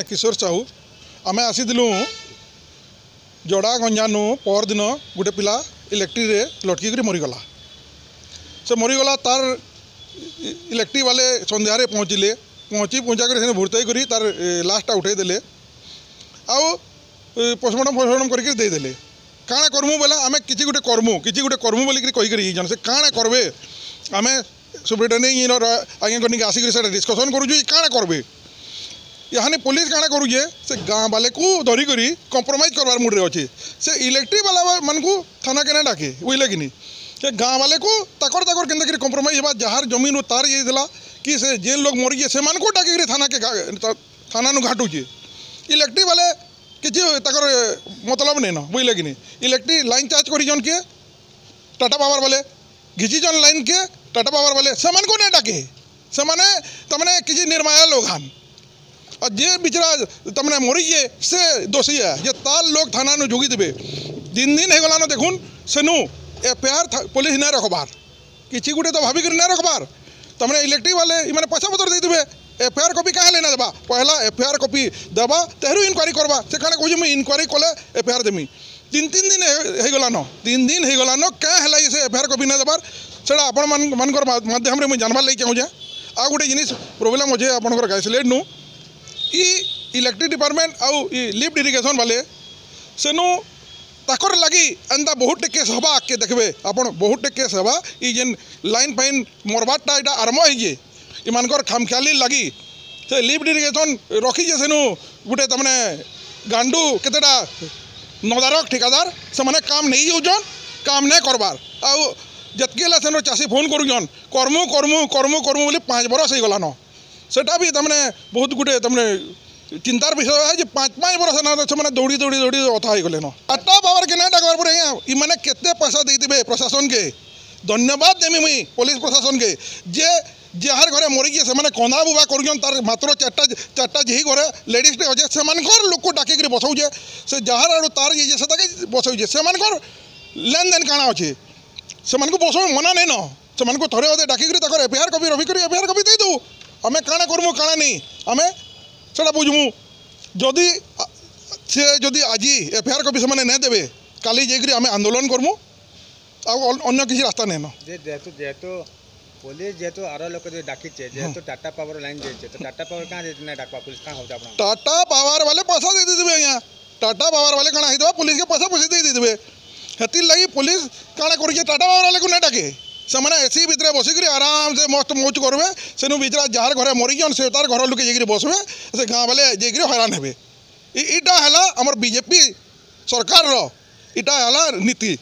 किशोर साहू आम आसीलु जोड़ा गंजानु पर दिन गोटे पिला इलेक्ट्रिक रे लटकी मरीगला से मरीगला तार इलेक्ट्रिक वाले संध्यारे पहुँचले पहुँची पहुँचा कर भुर्तई कर तार लाशटा उठे देले आउ पोस्टमार्टम करके देदेले काଣା करमु बोले आम किसी गोटे करमु बोलिक कहीकि से काଣା करबे आम सुप्रिटेडेंट आज्ञा आसिक डिस्कसन करूँ काଣା करबे यहाँ पुलिस काଣା करूजे से गाँ वाले को धरिक कंप्रोमाइज करवार मुड रे अच्छे से इलेक्ट्रिक वाला मानू थाना के डाके बुझे कि से गाँ वाले को ताकर के कंप्रोमाइज होगा जार जमीन तार ये कि से जेन लोग मरीजे से डाक थाना घाटुचे इलेक्ट्रिक वाले किसी मतलब नहीं न बुझे कि इलेक्ट्रिक लाइन चार्ज कर किए टाटा पावर वाले घिचीजन लाइन के टाटा पावर वाले से नहीं डाके से तमने किसी निर्माया लोग हाँ और जे बिचरा तमने मरीजे से दोषी है जे तार लोग थाना जोगी देवे दिन होगलान देखुन सेनु एफआईआर पुलिस नहीं रखबार किसी गोटे तो भाविक नहीं रखबार तमने इलेक्ट्रिक वाले इमाने पैसा पतर देते एफआईआर कॉपी क्या लेना देवा पहला एफआईआर कॉपी देवा तेहरू इनक्वारी करवा से कहना कहे मुझे इनक्वारी कले एफआईआर देमी तीन दिन होगलान 3 दिन होगलान क्या है से एफआईआर कॉपी नहीं देवार से आपण मानकर माध्यम मुझे जानवार लगे चाहूँजे आ गोटे जिनिस प्रोब्लेम अच्छे आपंकर गाइसलेट नु इलेक्ट्रिक डिपार्टमेंट आउ लिफ्ट इरिगेशन वाले सेनु ताकर लगी एंता बहुत केस हवा आगे देखबे आपन बहुत केस हवा ई जेन लाइन फाइन मरबाटा यहाँ आरंभ होइए इमानकर खामख्याली लगी से लिफ्ट इरिगेशन रखीजे सेनु गोटे तमने गांडू केतेटा नदारक ठिकादार से माने काम नहीं होजन काम नहीं करबार आउ जतकेला सेनु चाषी फोन करूजन कर्मु कर्मु कर्मु कर्मु बोली 5 बरस हो गलान सेटा भी तमने बहुत गुटे तमने चिंतार विषय है जे 5 बरस ना से दौड़ी दौड़ी दौड़ी अथा हो गले न टाटा पावर के ना डाकबार पर इमाने केते पैसा देते प्रशासन के धन्यवाद देमी मुई पुलिस प्रशासन के जे जार घरे मरीजे से कंधा बुबा करुन तार मात्र 4टा जी घरे लेडीज टे अच्छे से लोक डाकिक बसौजे से जार आड़ तार ये से बसौजे से लेन देन काଣା अच्छे से बस मना नहीं न से थोड़े अधे डाकिक एफआईआर कॉपी रविक एफआईआर कॉपी दे दू आम काଣା करमु काଣା नहीं आम से बुझमु जदि से जदि आज एफआईआर कॉपी से नहीं देवे काली जाकर आम आंदोलन करमु अन्य किसी रास्ता नहीं न जेहेतु पुलिस जेहेतु आरो लोक डाकिचे जेहेतु टाटा पावर लाइन जाइए तो टाटा पावर कहाँ नहीं डाकवा पुलिस कहाँ होता अपना टाटा पावर वाले पैसा दे देवे यहाँ टाटा पावर वाले कଣା होता पुलिस के पैसा पैसे दे देवे हेती लगी पुलिस काଣା कर टाटा पावर वाले को नहीं डाके से एसी भितर बसिक आराम से मस्त मौज करवे सेनु बिचरा जार घरे मरीजन से तार घर लोके जाकर बसवे से गाँ वाले जाकर हैरान हे इटा है आमर बीजेपी सरकार इटा है नीति।